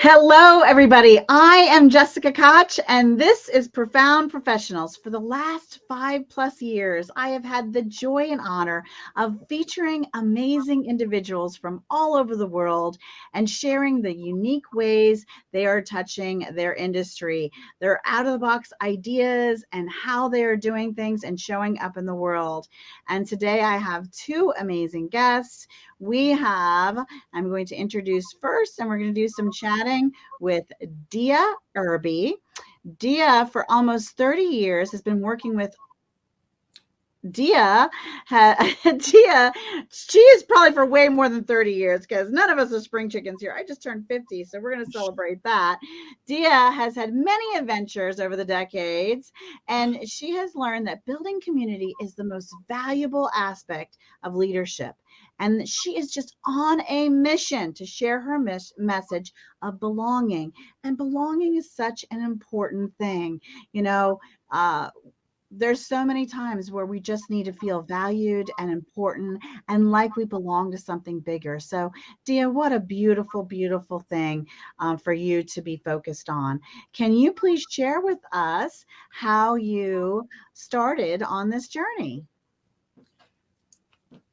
Hello, everybody. I am Jessica Koch, and this is Profound Professionals. For the last 5+ years, I have had the joy and honor of featuring amazing individuals from all over the world and sharing the unique ways they are touching their industry, their out-of-the-box ideas, and how they are doing things and showing up in the world. And today I have two amazing guests. I'm going to introduce first, and we're going to do some chatting with Dia Irby. Dia, for almost 30 years, has been working with Dia, Dia, she is probably for way more than 30 years because none of us are spring chickens here. I just turned 50, so we're going to celebrate that. Dia has had many adventures over the decades, and she has learned that building community is the most valuable aspect of leadership. And she is just on a mission to share her message of belonging. And belonging is such an important thing. There's so many times where we just need to feel valued and important and like we belong to something bigger. So, Dia, what a beautiful, beautiful thing for you to be focused on. Can you please share with us how you started on this journey?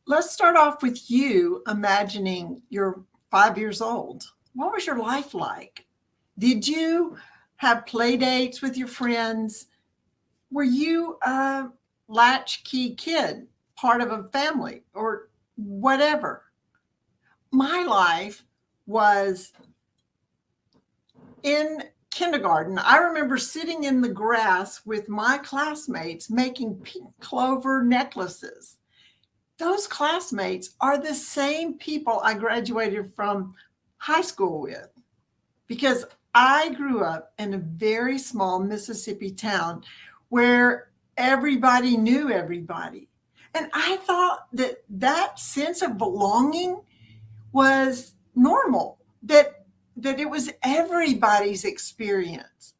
Let's start off with you imagining you're 5 years old. What was your life like? Did you have play dates with your friends? Were you a latchkey kid, part of a family or whatever? My life was in kindergarten. I remember sitting in the grass with my classmates making pink clover necklaces. Those classmates are the same people I graduated from high school with, because I grew up in a very small Mississippi town where everybody knew everybody. And I thought that sense of belonging was normal, that it was everybody's experience.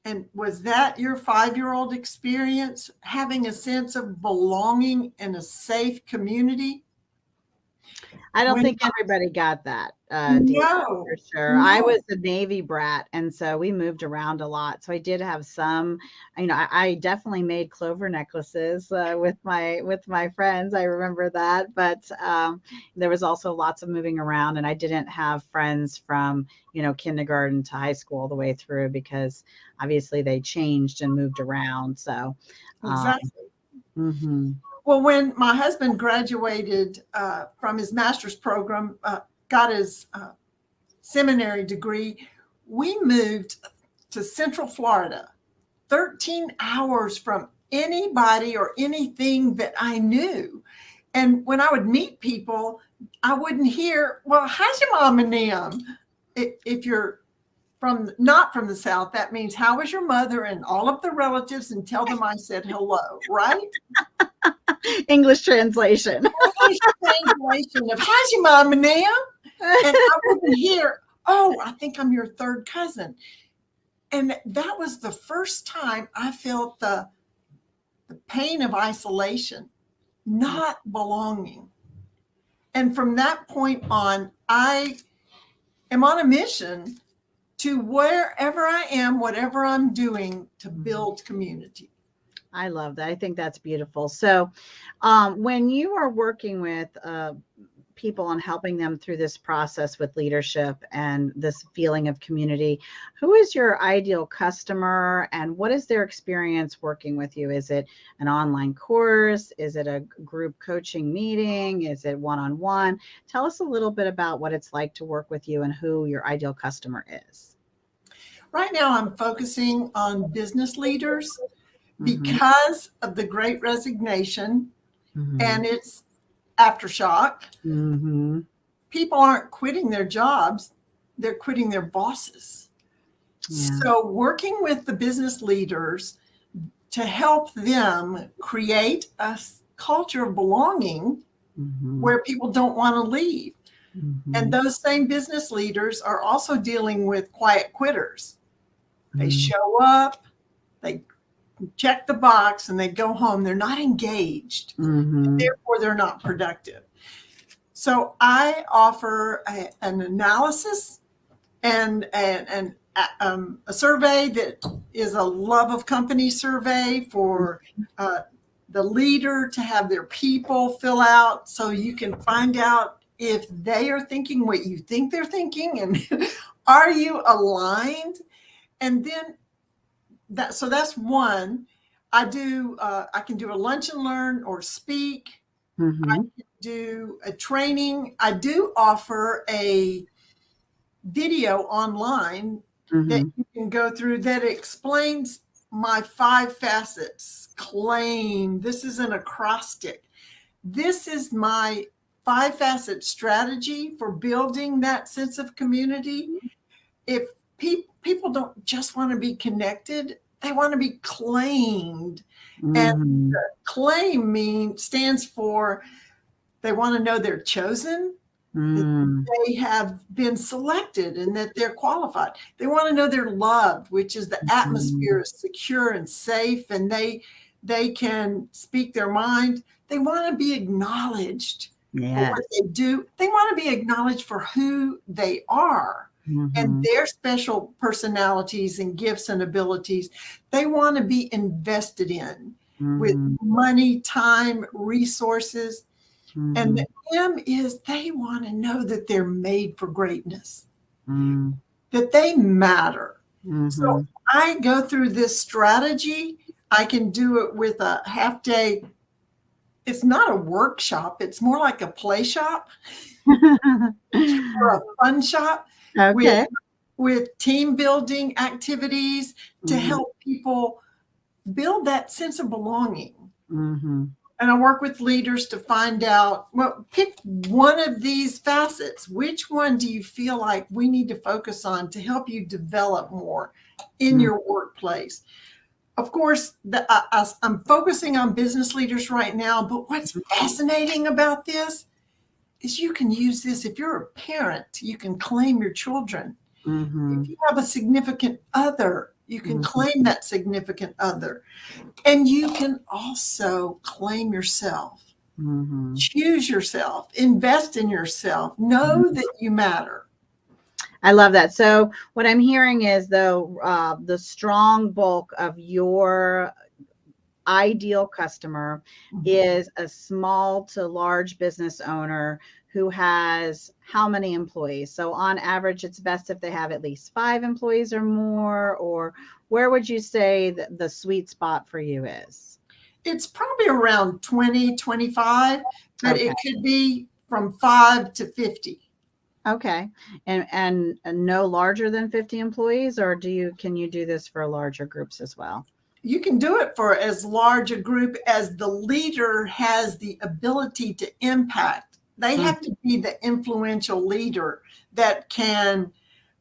And was that your 5-year-old experience, having a sense of belonging in a safe community? I don't think everybody got that, Dia, No, for sure. I was a Navy brat, and so we moved around a lot. So I did have some, I definitely made clover necklaces with my friends. I remember that, but there was also lots of moving around, and I didn't have friends from kindergarten to high school all the way through because obviously they changed and moved around. So exactly. Mhm. Well, when my husband graduated from his master's program, got his seminary degree, we moved to Central Florida, 13 hours from anybody or anything that I knew. And when I would meet people, I wouldn't hear, well, how's your mom and them? If you're not from the South, that means how was your mother and all of the relatives, and tell them I said hello, right? English translation. English translation of how's your mom and them? And I wouldn't hear, oh, I think I'm your third cousin. And that was the first time I felt the pain of isolation, not belonging. And from that point on, I am on a mission to wherever I am, whatever I'm doing, to build community. I love that. I think that's beautiful. So when you are working with people and helping them through this process with leadership and this feeling of community, who is your ideal customer and what is their experience working with you? Is it an online course? Is it a group coaching meeting? Is it one-on-one? Tell us a little bit about what it's like to work with you and who your ideal customer is. Right now, I'm focusing on business leaders because of the Great Resignation and its aftershock. People aren't quitting their jobs, they're quitting their bosses. So working with the business leaders to help them create a culture of belonging where people don't want to leave. And those same business leaders are also dealing with quiet quitters. They show up, they check the box, and they go home. They're not engaged. Therefore, they're not productive. So I offer an analysis and a survey that is a love of company survey for the leader to have their people fill out, so you can find out if they are thinking what you think they're thinking, and are you aligned? And then so that's one. I can do a lunch and learn or speak. Mm-hmm. I can do a training. I do offer a video online that you can go through that explains my 5 facets. Claim. This is an acrostic. This is my 5 facet strategy for building that sense of community. If people don't just want to be connected, they want to be claimed. And claim stands for they want to know they're chosen, that they have been selected, and that they're qualified. They want to know they're loved, which is the atmosphere is secure and safe, and they can speak their mind. They want to be acknowledged for what they do. They want to be acknowledged for who they are and their special personalities and gifts and abilities. They want to be invested in with money, time, resources. And the M is they want to know that they're made for greatness, that they matter. So I go through this strategy. I can do it with a half day. It's not a workshop. It's more like a play shop or a fun shop with team building activities to help people build that sense of belonging. And I work with leaders to find out, well, pick one of these facets. Which one do you feel like we need to focus on to help you develop more in your workplace? Of course, I'm focusing on business leaders right now, but what's fascinating about this is you can use this. If you're a parent, you can claim your children. If you have a significant other, you can claim that significant other. And you can also claim yourself. Choose yourself. Invest in yourself. Know that you matter. I love that. So what I'm hearing is, though, the strong bulk of your ideal customer is a small to large business owner who has how many employees? So on average, it's best if they have at least 5 employees or more, or where would you say that the sweet spot for you is? It's probably around 20, 25, but it could be from 5 to 50. Okay. And no larger than 50 employees, or can you do this for larger groups as well? You can do it for as large a group as the leader has the ability to impact. They have to be the influential leader that can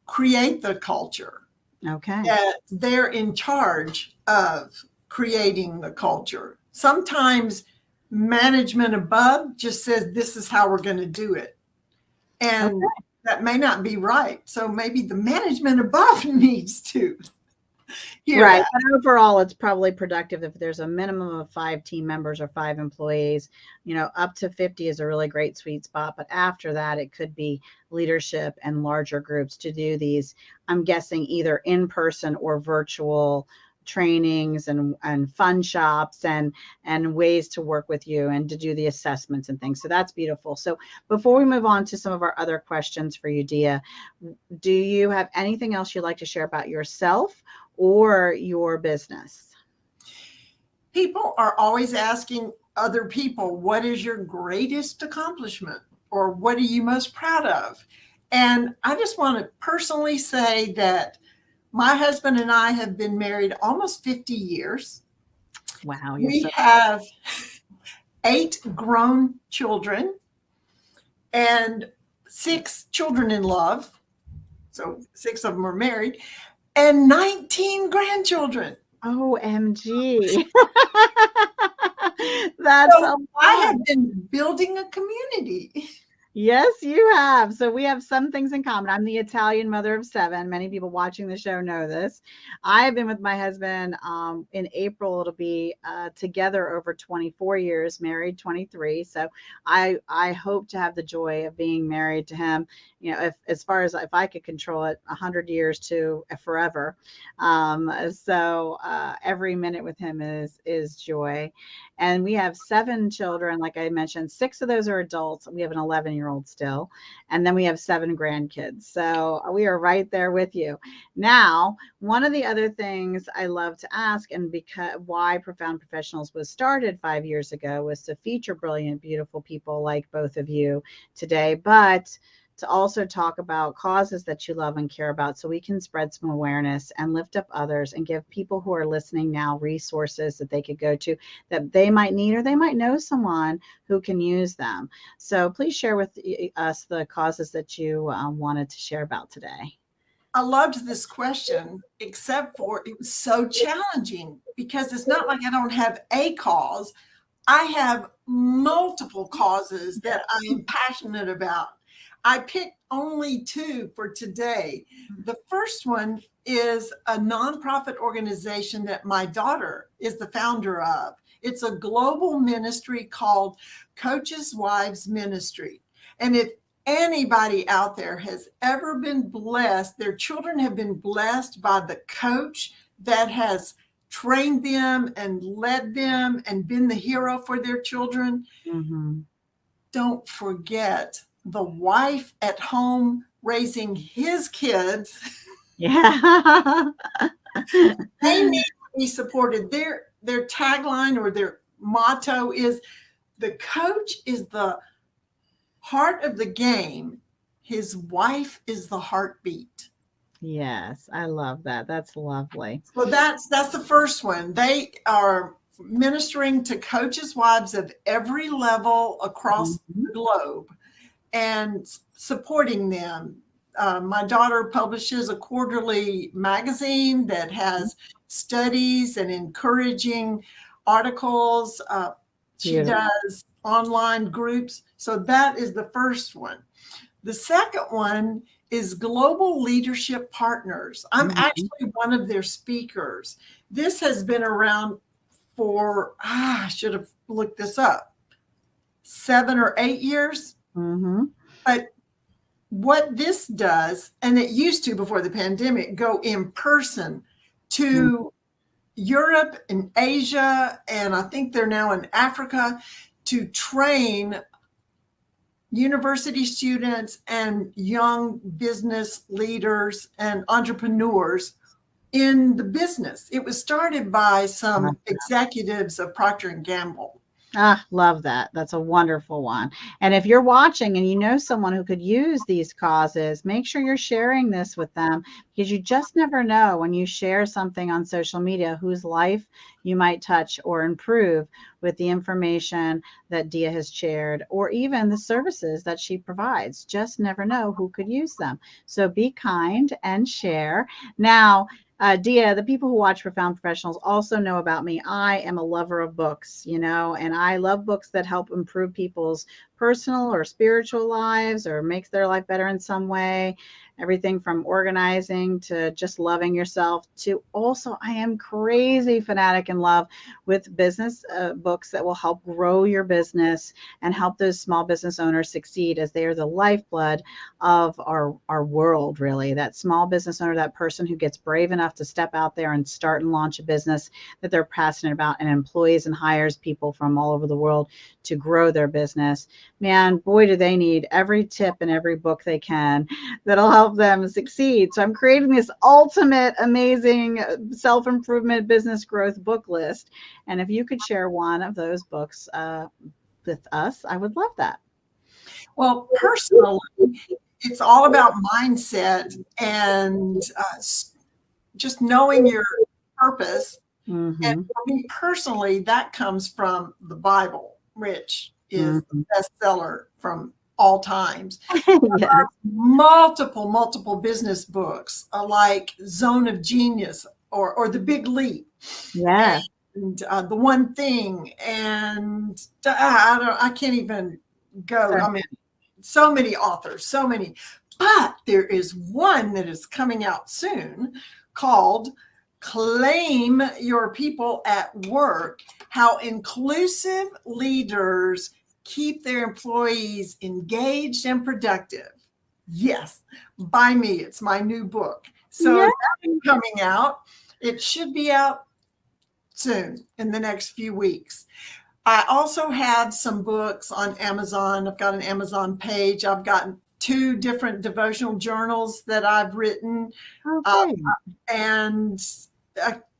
create the culture. That they're in charge of creating the culture. Sometimes management above just says, this is how we're going to do it. And that may not be right. So maybe the management above needs to hear that. But overall, it's probably productive if there's a minimum of 5 team members or 5 employees. Up to 50 is a really great sweet spot. But after that, it could be leadership and larger groups to do these, I'm guessing, either in person or virtual trainings and fun shops and ways to work with you and to do the assessments and things. So that's beautiful. So before we move on to some of our other questions for you, Dia, do you have anything else you'd like to share about yourself or your business? People are always asking other people, what is your greatest accomplishment? Or what are you most proud of? And I just want to personally say that my husband and I have been married almost 50 years. Wow. We have 8 grown children and 6 children in love. So 6 of them are married, and 19 grandchildren. OMG. That's so I have been building a community. Yes, you have. So we have some things in common. I'm the Italian mother of seven. Many people watching the show know this. I have been with my husband in April. It'll be together over 24 years, married 23. So I hope to have the joy of being married to him. You know, if as far as if I could control it, 100 years to forever. Every minute with him is joy. And we have seven children. Like I mentioned, six of those are adults. We have an 11-year-old still. And then we have seven grandkids. So we are right there with you. Now, one of the other things I love to ask, and because why Profound Professionals was started 5 years ago, was to feature brilliant, beautiful people like both of you today, but to also talk about causes that you love and care about so we can spread some awareness and lift up others and give people who are listening now resources that they could go to that they might need, or they might know someone who can use them. So please share with us the causes that you wanted to share about today. I loved this question, except for it was so challenging because it's not like I don't have a cause. I have multiple causes that I am passionate about. I picked only two for today. The first one is a nonprofit organization that my daughter is the founder of. It's a global ministry called Coach's Wives Ministry. And if anybody out there has ever been blessed, their children have been blessed by the coach that has trained them and led them and been the hero for their children. Mm-hmm. Don't forget the wife at home raising his kids. Yeah. They need to be supported. Their tagline or their motto is, the coach is the heart of the game. His wife is the heartbeat. Yes, I love that. That's lovely. So that's the first one. They are ministering to coaches' wives of every level across the globe and supporting them. My daughter publishes a quarterly magazine that has studies and encouraging articles. She does online groups. So that is the first one. The second one is Global Leadership Partners. I'm actually one of their speakers. This has been around for, I should have looked this up, 7 or 8 years. Mm-hmm. But what this does, and it used to before the pandemic, go in person to Europe and Asia, and I think they're now in Africa, to train university students and young business leaders and entrepreneurs in the business. It was started by some executives of Procter & Gamble. Ah, love that. That's a wonderful one. And if you're watching and you know someone who could use these causes, make sure you're sharing this with them, because you just never know when you share something on social media whose life you might touch or improve with the information that Dia has shared, or even the services that she provides. Just never know who could use them. So be kind and share. Now, Dia, the people who watch Profound Professionals also know about me. I am a lover of books, and I love books that help improve people's personal or spiritual lives or makes their life better in some way. Everything from organizing to just loving yourself to also, I am crazy fanatic in love with business books that will help grow your business and help those small business owners succeed, as they are the lifeblood of our world, really. That small business owner, that person who gets brave enough to step out there and start and launch a business that they're passionate about, and employs and hires people from all over the world to grow their business. Man, boy, do they need every tip and every book they can that'll help them succeed. So I'm creating this ultimate amazing self-improvement business growth book list. And if you could share one of those books with us, I would love that. Well, personally, it's all about mindset and just knowing your purpose. And for me personally, that comes from the Bible, which is the bestseller from all times. Yes. Multiple business books like Zone of Genius or The Big Leap. Yeah. And The One Thing. And I can't even go. I mean, so many authors, so many. But there is one that is coming out soon called Claim Your People at Work, How Inclusive Leaders Keep Their Employees Engaged and Productive. Yes, by me. It's my new book. So Yeah. that's coming out. It should be out soon in the next few weeks. I also have some books on Amazon. I've got an Amazon page. I've gotten 2 different devotional journals that I've written, Okay. and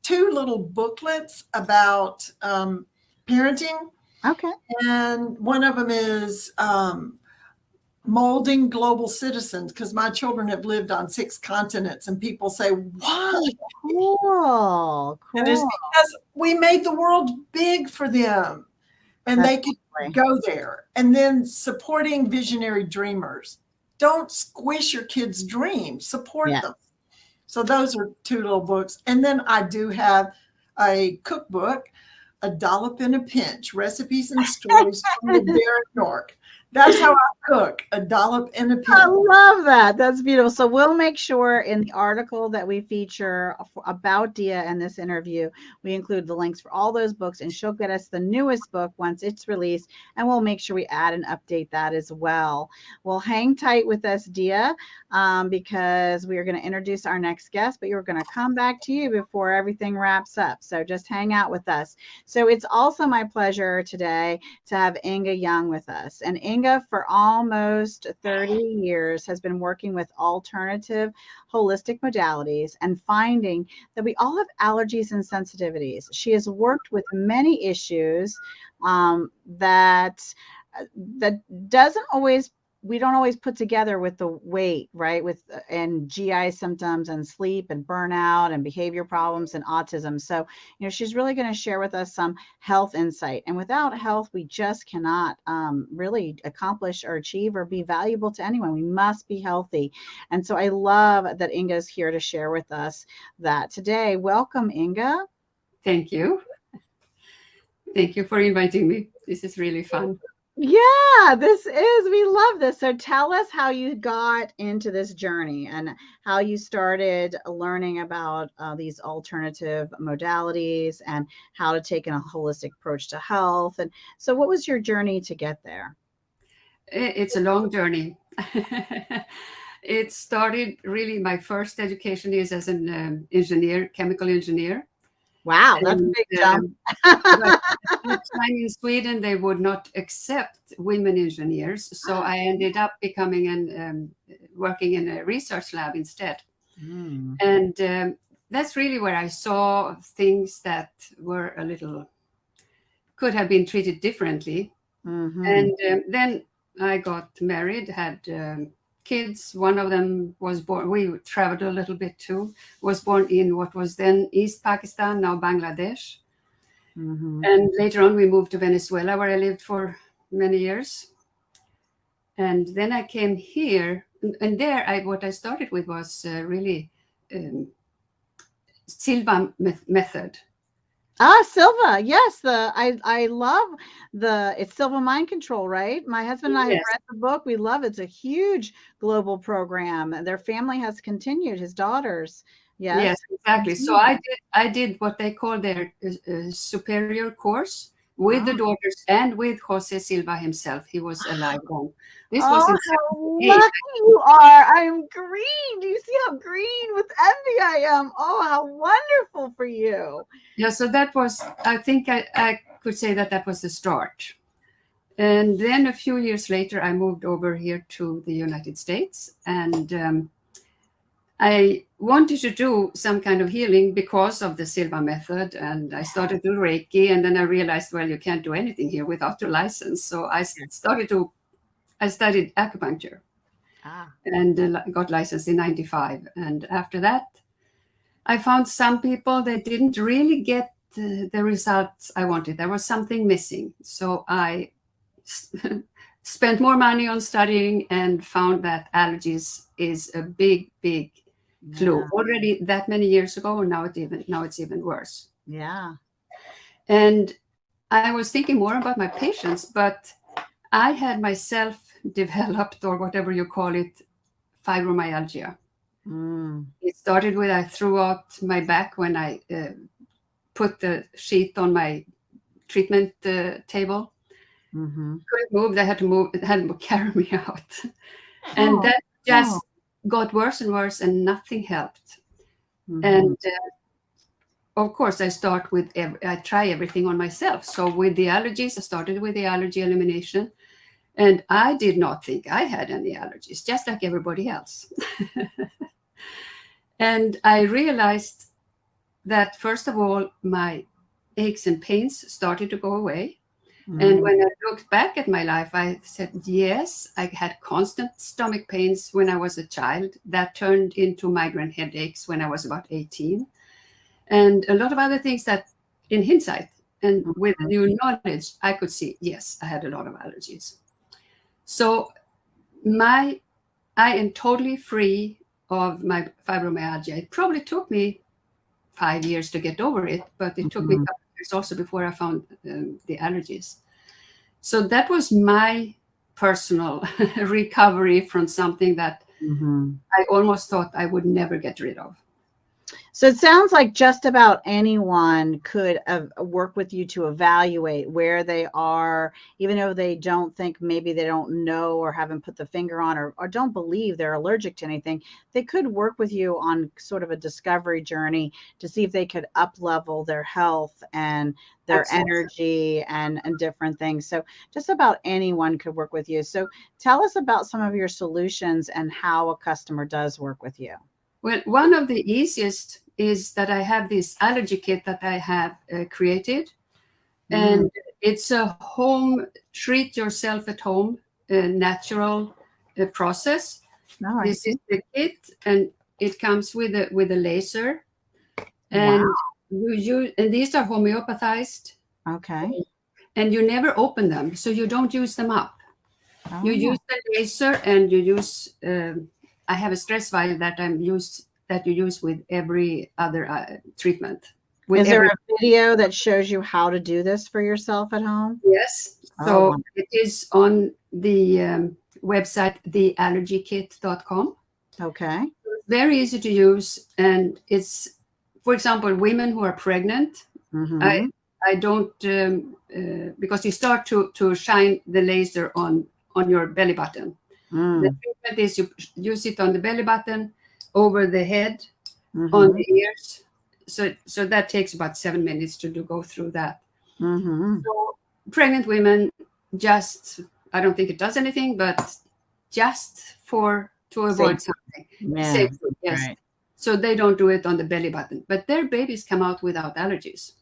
2 little booklets about parenting. Okay. And one of them is molding global citizens, because my children have lived on 6 continents, and people say, why? Cool. And it's Cool. because we made the world big for them, and they could go there. And then supporting visionary dreamers. Don't squish your kids' dreams, support them. So those are 2 little books. And then I do have a cookbook, A Dollop in a Pinch, Recipes and Stories from the Derek Nork. That's how I cook, a dollop in a pinch. I love that. That's beautiful. So we'll make sure in the article that we feature about Dia and this interview, we include the links for all those books, and she'll get us the newest book once it's released, and we'll make sure we add and update that as well. Well, hang tight with us, Dia, because we are going to introduce our next guest, but you're going to come back to you before everything wraps up. So just hang out with us. So it's also my pleasure today to have Ynge Ljung with us. And Ynge, for almost 30 years, has been working with alternative holistic modalities and finding that we all have allergies and sensitivities. She has worked with many issues that doesn't always, we don't always put together with the weight, right? With and GI symptoms and sleep and burnout and behavior problems and autism. So, she's really going to share with us some health insight. And without health, we just cannot really accomplish or achieve or be valuable to anyone. We must be healthy. And so I love that Ynge is here to share with us that today. Welcome, Ynge. Thank you. Thank you for inviting me. This is really fun. Yeah, we love this. So tell us how you got into this journey and how you started learning about these alternative modalities and how to take a holistic approach to health. And so what was your journey to get there? It's a long journey. It started really, my first education is as an engineer, chemical engineer. Wow, that's a big jump. But at the time in Sweden, they would not accept women engineers. So I ended up becoming working in a research lab instead. And that's really where I saw things that were could have been treated differently. And then I got married, had kids. One of them was born, we traveled a little bit too, was born in what was then East Pakistan, now Bangladesh. And later on we moved to Venezuela, where I lived for many years. And then I came here, and there what I started with was really Silva method. Silva. Yes. I love it's Silva Mind Control, right? My husband and I have read the book. We love it. It's a huge global program. Their family has continued, his daughters. Yes, exactly. So I did what they call their superior course with the daughters and with Jose Silva himself. He was alive then. This was in how lucky you are. I'm green. Do you see how green with envy I am? Oh, how wonderful for you. Yeah, so that was, I think I could say that was the start. And then a few years later, I moved over here to the United States, and I wanted to do some kind of healing because of the Silva method, and I started to do Reiki, and then I realized, well, you can't do anything here without a license. So I studied acupuncture and got licensed in 95. And after that, I found some people that didn't really get the results I wanted. There was something missing. So I spent more money on studying and found that allergies is a big, big clue. Already that many years ago, and now it's even worse. Yeah. And I was thinking more about my patients, but I had myself developed, or whatever you call it, fibromyalgia. Mm. It started with I threw out my back when I put the sheet on my treatment table. Mm-hmm. Couldn't move. They had to carry me out, and Oh, that just got worse and worse, and nothing helped. mm-hmm. And of course, I try everything on myself. So with the allergies, I started with the allergy elimination, and I did not think I had any allergies, just like everybody else. And I realized that, first of all, my aches and pains started to go away. Mm-hmm. And when I looked back at my life, I said, yes, I had constant stomach pains when I was a child. That turned into migraine headaches when I was about 18. And a lot of other things that, in hindsight and with new knowledge, I could see, yes, I had a lot of allergies. So I am totally free of my fibromyalgia. It probably took me 5 years to get over it, but it took me a couple of years also before I found the allergies. So that was my personal recovery from something that I almost thought I would never get rid of. So it sounds like just about anyone could work with you to evaluate where they are, even though they don't think, maybe they don't know or haven't put the finger on or don't believe they're allergic to anything. They could work with you on sort of a discovery journey to see if they could up-level their health and their Absolutely. energy and different things. So just about anyone could work with you. So tell us about some of your solutions and how a customer does work with you. Well, one of the easiest is that I have this allergy kit that I have created. And it's a home, treat yourself at home, natural process. No, This is the kit, and it comes with a laser. And and these are homeopathized. Okay. And you never open them, so you don't use them up. You use the laser, and you use I have a stress vial that you use with every other treatment. Is there a video that shows you how to do this for yourself at home? Yes. So it is on the website, theallergykit.com. Okay. It's very easy to use, and it's, for example, women who are pregnant. I don't because you start to shine the laser on your belly button. The treatment is you use it on the belly button, over the head, on the ears. So that takes about 7 minutes to go through that. So pregnant women, I don't think it does anything, but just to avoid something. Yeah, yes. Right. So they don't do it on the belly button, but their babies come out without allergies.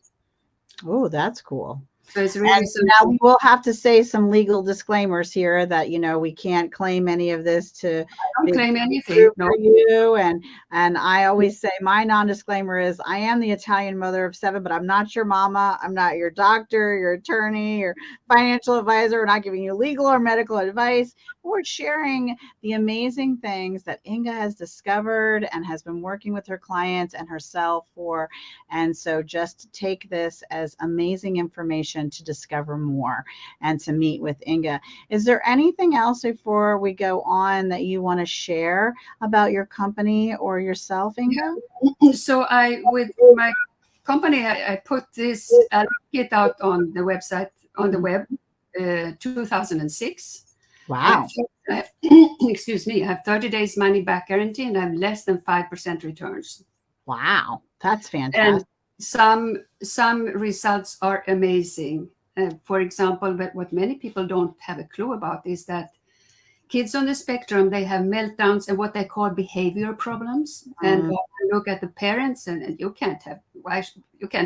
Oh, that's cool. So it's really now we will have to say some legal disclaimers here that, we can't claim any of this to I don't claim anything for you. And I always say my non-disclaimer is I am the Italian mother of 7, but I'm not your mama. I'm not your doctor, your attorney, your financial advisor. We're not giving you legal or medical advice. We're sharing the amazing things that Ynge has discovered and has been working with her clients and herself for. And so just take this as amazing information to discover more and to meet with Ynge. Is there anything else before we go on that you want to share about your company or yourself, Ynge? So with my company, I put this kit out on the website, on the web, 2006. Wow. Excuse me. I have 30 days money back guarantee, and I have less than 5% returns. Wow. That's fantastic. And some results are amazing. For example, but what many people don't have a clue about is that kids on the spectrum, they have meltdowns and what they call behavior problems. And look at the parents, and you can't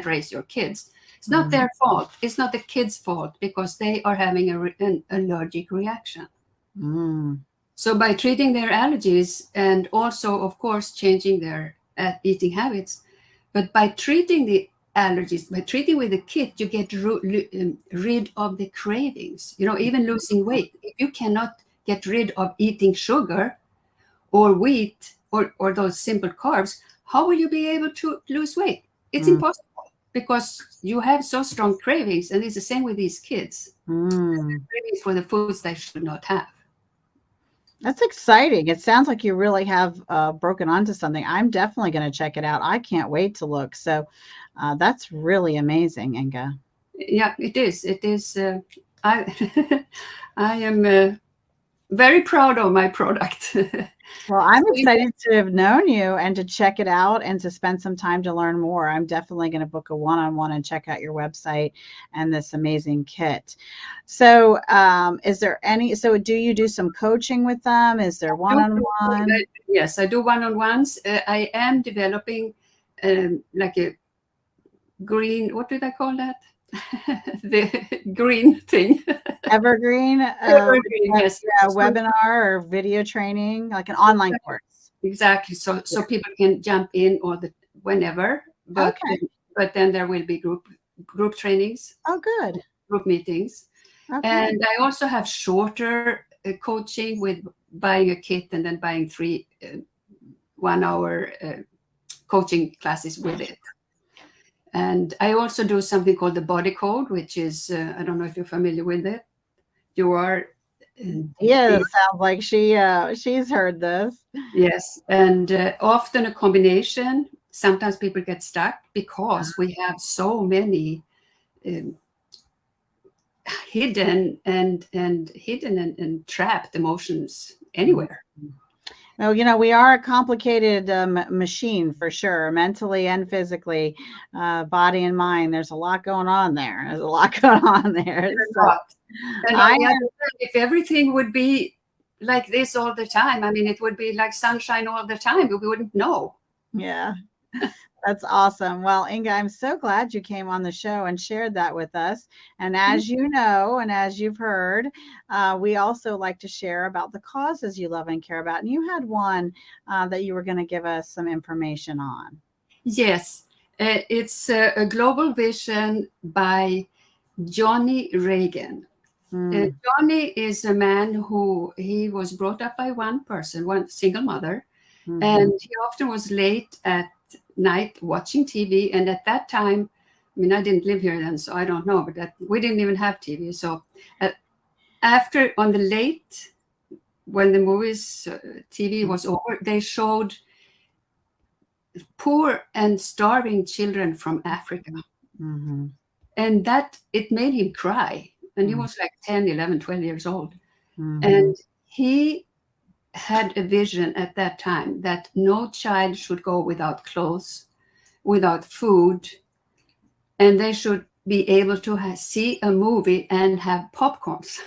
raise your kids. It's not their fault. It's not the kids' fault because they are having an allergic reaction. So by treating their allergies and also, of course, changing their eating habits, but by treating the allergies, by treating with the kit, you get rid of the cravings, even losing weight. If you cannot get rid of eating sugar or wheat or those simple carbs, how will you be able to lose weight? It's impossible because you have so strong cravings, and it's the same with these kids. Cravings for the foods they should not have. That's exciting. It sounds like you really have broken onto something. I'm definitely going to check it out. I can't wait to look. So that's really amazing, Inga. Yeah, it is. It is. I I am very proud of my product. Well, I'm excited to have known you and to check it out and to spend some time to learn more. I'm definitely going to book a one-on-one and check out your website and this amazing kit. So, is there any, so do you do some coaching with them? Is there one-on-one? Yes, I do one-on-ones. I am developing like a green, what did I call that? The green thing. Evergreen, Evergreen, yes. yeah, webinar or video training, like an online course. Exactly. So people can jump in or whenever, but then there will be group trainings. Oh, good. Group meetings. Okay. And I also have shorter coaching with buying a kit and then buying 3 1-hour coaching classes with it. And I also do something called the body code, which is, I don't know if you're familiar with it. You are. Yeah, it sounds like she's heard this. Yes. And often a combination. Sometimes people get stuck because we have so many hidden and trapped emotions anywhere. Oh, you know, we are a complicated machine for sure, mentally and physically, body and mind. There's a lot going on there. There's a lot going on there. So, and if everything would be like this all the time, I mean, it would be like sunshine all the time. We wouldn't know. Yeah. That's awesome. Well, Inga, I'm so glad you came on the show and shared that with us. And as you know, and as you've heard, we also like to share about the causes you love and care about. And you had one that you were going to give us some information on. Yes, it's a global vision by Johnny Reagan. Johnny is a man who he was brought up by one person, one single mother, and he often was late at night watching TV. And at that time, I mean, I didn't live here then, so I don't know, but we didn't even have TV. So after on the late, when the movies TV was over, they showed poor and starving children from Africa. And that it made him cry. And he was like 10, 11, 12 years old. And he had a vision at that time that no child should go without clothes, without food, and they should be able to see a movie and have popcorns.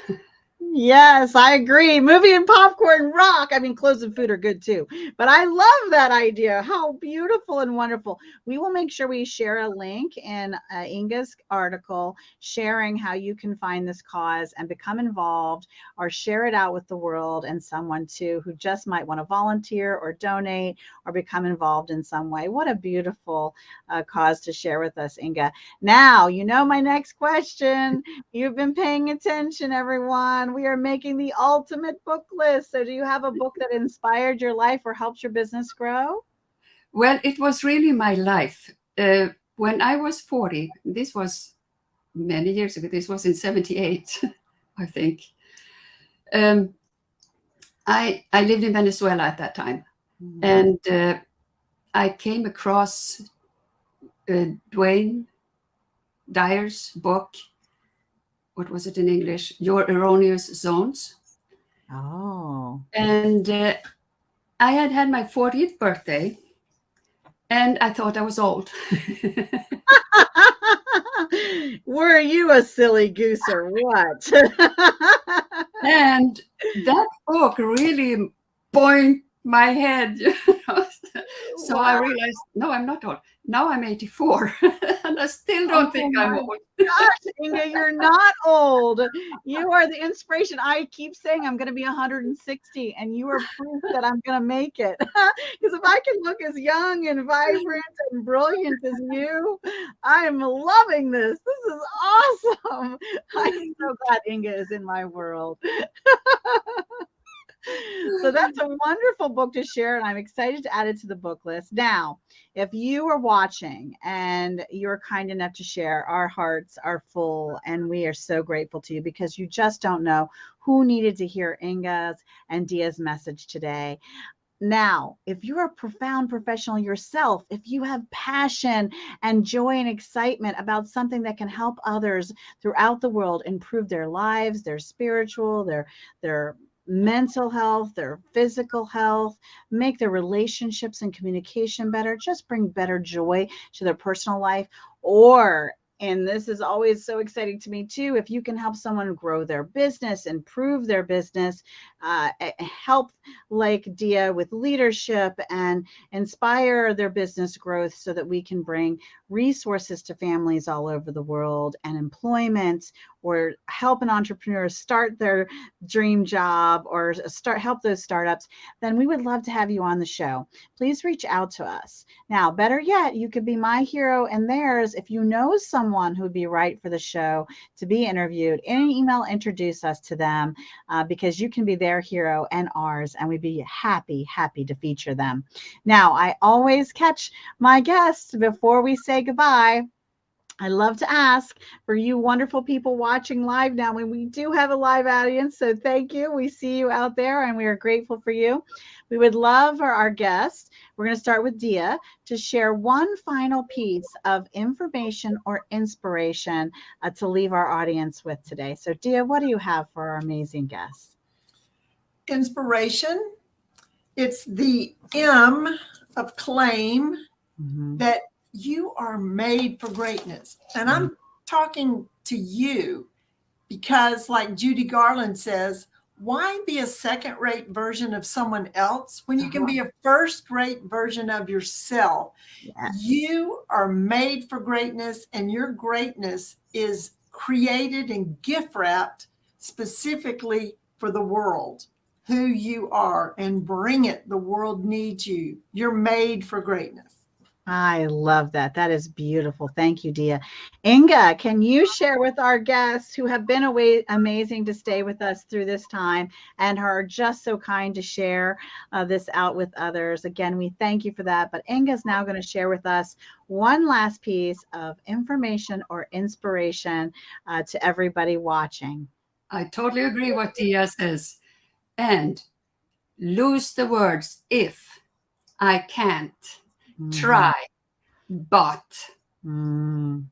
Yes, I agree. Movie and popcorn rock. I mean, clothes and food are good too, but I love that idea. How beautiful and wonderful. We will make sure we share a link in Inga's article sharing how you can find this cause and become involved or share it out with the world and someone too who just might want to volunteer or donate or become involved in some way. What a beautiful cause to share with us, Inga. Now, you know my next question. You've been paying attention, everyone. We are making the ultimate book list. So do you have a book that inspired your life or helped your business grow? Well, it was really my life. When I was 40, this was many years ago, this was in 78, I think. I lived in Venezuela at that time. And I came across Dwayne Dyer's book. What was it in English? Your Erroneous Zones. Oh. And I had had my 40th birthday, and I thought I was old. Were you a silly goose or what? And that book really pointed my head. So wow. I realized, no, I'm not old. Now I'm 84, and I still don't think I'm old. Gosh, Inga, you're not old. You are the inspiration. I keep saying I'm going to be 160, and you are proof that I'm going to make it. Because if I can look as young and vibrant and brilliant as you, I am loving this. This is awesome. I'm so glad Inga is in my world. So So that's a wonderful book to share, and I'm excited to add it to the book list. Now, if you are watching and you're kind enough to share, our hearts are full, and we are so grateful to you because you just don't know who needed to hear Ynge's and Dia's message today. Now, if you're a profound professional yourself, if you have passion and joy and excitement about something that can help others throughout the world improve their lives, their spiritual, their mental health, their physical health, make their relationships and communication better, just bring better joy to their personal life, or and this is always so exciting to me too, if you can help someone grow their business, improve their business, help like Dia with leadership and inspire their business growth so that we can bring resources to families all over the world and employment, or help an entrepreneur start their dream job or help those startups, then we would love to have you on the show. Please reach out to us. Now, better yet, you could be my hero and theirs if you know someone who would be right for the show to be interviewed. In an email, introduce us to them because you can be their hero and ours, and we'd be happy to feature them. Now, I always catch my guests before we say goodbye. I love to ask for you wonderful people watching live now, when we do have a live audience. So thank you. We see you out there and we are grateful for you. We would love for our guests, we're going to start with Dia, to share one final piece of information or inspiration to leave our audience with today. So Dia, what do you have for our amazing guests? Inspiration. It's the M of claim, that you are made for greatness. And I'm talking to you because, like Judy Garland says, why be a second-rate version of someone else when you can be a first-rate version of yourself? Yes. You are made for greatness, and your greatness is created and gift-wrapped specifically for the world, who you are, and bring it. The world needs you. You're made for greatness. I love that. That is beautiful. Thank you, Dia. Ynge, can you share with our guests who have been amazing to stay with us through this time and are just so kind to share this out with others? Again, we thank you for that. But Ynge is now going to share with us one last piece of information or inspiration to everybody watching. I totally agree what Dia says. And lose the words if, I can't, try, but. And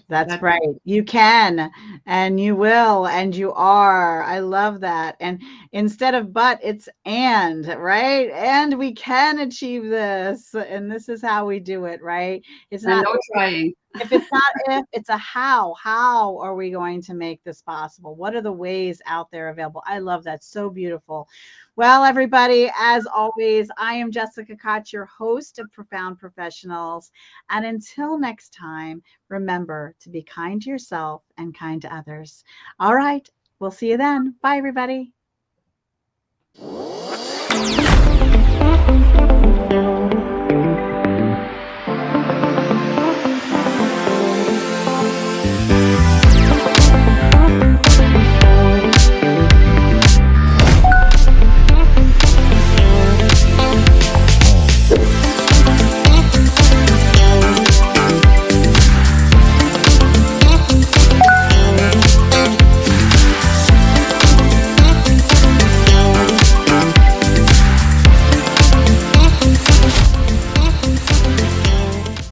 that's right. You can, and you will, and you are. I love that. And instead of but, it's and, right? And we can achieve this. And this is how we do it, right? It's not no trying. If it's not if, it's a how. How are we going to make this possible? What are the ways out there available? I love that. So beautiful. Well, everybody, as always, I am Jessica Koch, your host of Profound Professionals. And until next time, remember to be kind to yourself and kind to others. All right. We'll see you then. Bye, everybody.